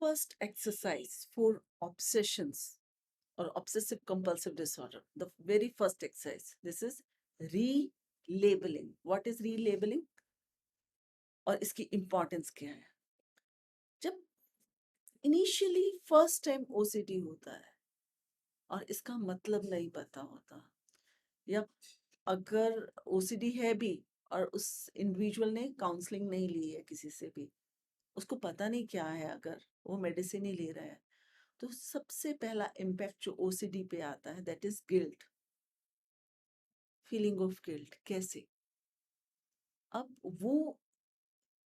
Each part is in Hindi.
First exercise for obsessions or obsessive compulsive disorder. The very first exercise. This is relabeling. What is relabeling? और इसकी importance क्या है? जब इनिशियली फर्स्ट टाइम ओसीडी होता है और इसका मतलब नहीं पता होता, या अगर ओसीडी है भी और उस इंडिविजुअल ने काउंसलिंग नहीं ली है किसी से भी, उसको पता नहीं क्या है, अगर वो मेडिसिन ही ले रहा है, तो सबसे पहला इम्पैक्ट जो ओसीडी पे आता है that is guilt, feeling of guilt. कैसे? अब वो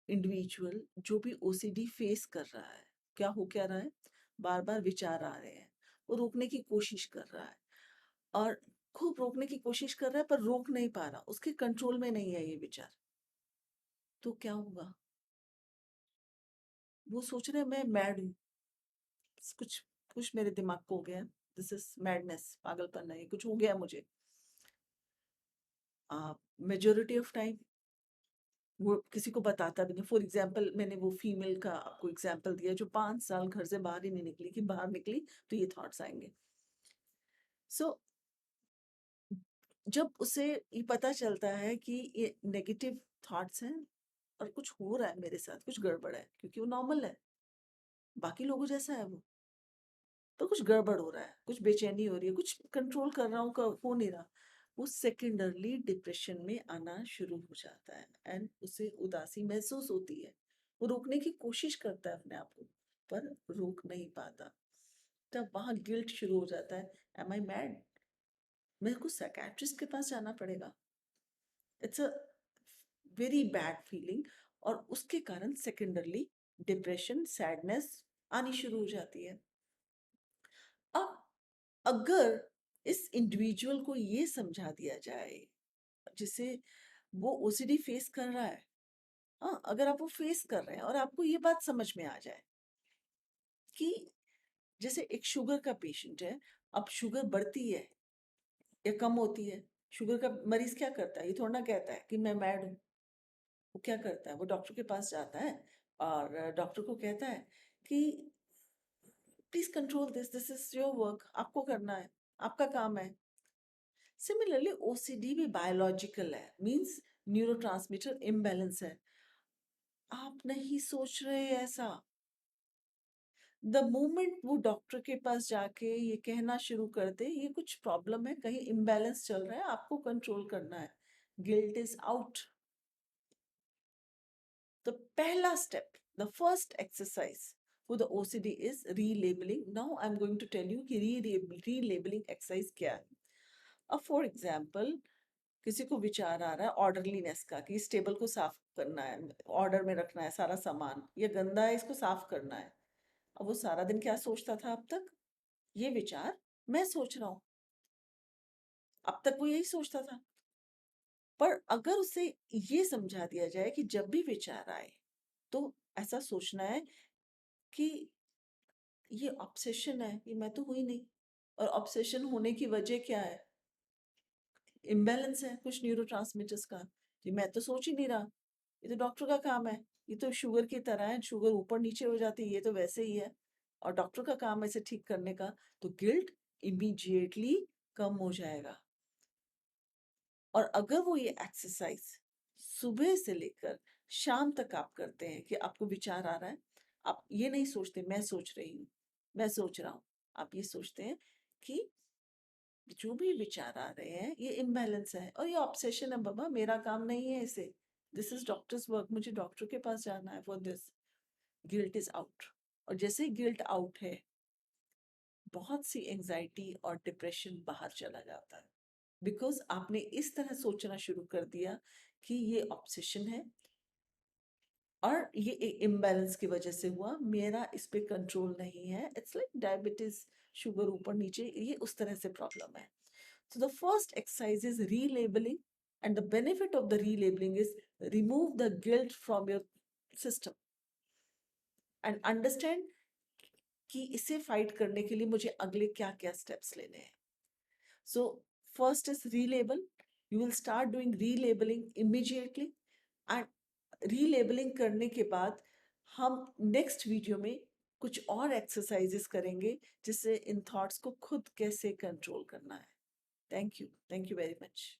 इंडिविजुअल जो भी ओसीडी फेस कर रहा है, क्या रहा है, बार बार विचार आ रहे हैं, वो रोकने की कोशिश कर रहा है और खूब रोकने की कोशिश कर रहा है पर रोक नहीं पा रहा, उसके कंट्रोल में नहीं है ये विचार। तो क्या होगा? वो सोच रहे हैं मैं मैड हूँ, कुछ कुछ मेरे दिमाग को हो गया, दिस इज मैडनेस, पागलपन है, कुछ हो गया मुझे। मेजोरिटी ऑफ टाइम वो किसी को बताता भी नहीं। फॉर एग्जाम्पल, मैंने वो फीमेल का आपको एग्जाम्पल दिया जो 5 साल घर से बाहर ही नहीं निकली, कि बाहर निकली तो ये थॉट्स आएंगे। सो जब उसे ये पता चलता है कि ये नेगेटिव थॉट्स हैं और कुछ हो रहा है मेरे साथ, कुछ गड़बड़ है, क्योंकि वो नॉर्मल है, बाकी लोगों जैसा है वो, तो कुछ गड़बड़ हो रहा है, कुछ बेचैनी हो रही है, कुछ कंट्रोल कर रहा हूँ, हो नहीं रहा, वो सेकेंडरली डिप्रेशन में आना शुरू हो जाता है एंड उसे उदासी महसूस होती है। वो रोकने की कोशिश करता है अपने आप को पर रोक नहीं पाता। तब वहां गिल्ट शुरू हो जाता है, एम आई मैड, मेरे को साइकेट्रिस्ट के पास जाना पड़ेगा। It's a very bad feeling और उसके कारण सेकेंडरली डिप्रेशन, सैडनेस आनी शुरू हो जाती है। अब अगर इस इंडिविजुअल को ये समझा दिया जाए, जिसे वो ओसीडी फेस कर रहा है, हाँ, अगर आप वो फेस कर रहे हैं और आपको ये बात समझ में आ जाए कि जैसे एक शुगर का पेशेंट है, अब शुगर बढ़ती है या कम होती है, शुगर का मरीज क्या करता है, ये थोड़ा ना कहता है कि मैं मैड हूँ। वो क्या करता है, वो डॉक्टर के पास जाता है और डॉक्टर को कहता है कि please control this, this is your work, आपको करना है, आपका काम है। सिमिलरली ओसीडी भी बायोलॉजिकल है, मींस न्यूरोट्रांसमीटर इम्बैलेंस है। आप नहीं सोच रहे ऐसा, द मोमेंट वो डॉक्टर के पास जाके ये कहना शुरू कर दे ये कुछ प्रॉब्लम है, कहीं इम्बैलेंस चल रहा है, आपको कंट्रोल करना है, guilt is out. The pehla step, the first exercise for the OCD is relabeling. Now I'm going to tell you कि relabeling exercise क्या है। अब फॉर एग्जाम्पल किसी को विचार आ रहा है ऑर्डरलीनेस का, कि इस टेबल को साफ करना है, ऑर्डर में रखना है सारा सामान, ये गंदा है, इसको साफ करना है। अब वो सारा दिन क्या सोचता था अब तक? ये विचार मैं सोच रहा हूँ, अब तक वो यही सोचता था। पर अगर उसे ये समझा दिया जाए कि जब भी विचार आए तो ऐसा सोचना है कि ये ऑब्सेशन है, ये मैं तो हुई नहीं, और ऑब्सेशन होने की वजह क्या है? इम्बैलेंस है कुछ न्यूरोट्रांसमीटर्स का। ये मैं तो सोच ही नहीं रहा, ये तो डॉक्टर का काम है, ये तो शुगर की तरह है, शुगर ऊपर नीचे हो जाती है, ये तो वैसे ही है और डॉक्टर का काम है इसे ठीक करने का। तो गिल्ट इमीडिएटली कम हो जाएगा। और अगर वो ये एक्सरसाइज सुबह से लेकर शाम तक आप करते हैं कि आपको विचार आ रहा है, आप ये नहीं सोचते मैं सोच रही हूँ, मैं सोच रहा हूँ, आप ये सोचते हैं कि जो भी विचार आ रहे हैं ये इम्बैलेंस है और ये ऑब्सेशन है, बाबा मेरा काम नहीं है इसे, दिस इज डॉक्टर्स वर्क, मुझे डॉक्टर के पास जाना है for this. Guilt is out. और जैसे ही गिल्ट आउट है, बहुत सी एंजाइटी और डिप्रेशन बाहर चला जाता है, बिकॉज आपने इस तरह सोचना शुरू कर दिया कि ये ऑब्सेशन है और ये इम्बैलेंस की वजह से हुआ, मेरा इस पे कंट्रोल नहीं है। इट्स लाइक डायबिटीज, शुगर ऊपर नीचे, ये उस तरह से प्रॉब्लम है। So the first exercise is relabeling, and the benefit of the relabeling is remove the guilt from your system and understand कि इसे फाइट करने के लिए मुझे अगले क्या क्या स्टेप्स लेने हैं। So first is relabel. You will start doing relabeling immediately, and relabeling करने के बाद हम नेक्स्ट वीडियो में कुछ और एक्सरसाइजेस करेंगे जिससे इन थॉट्स को खुद कैसे कंट्रोल करना है। Thank you very much.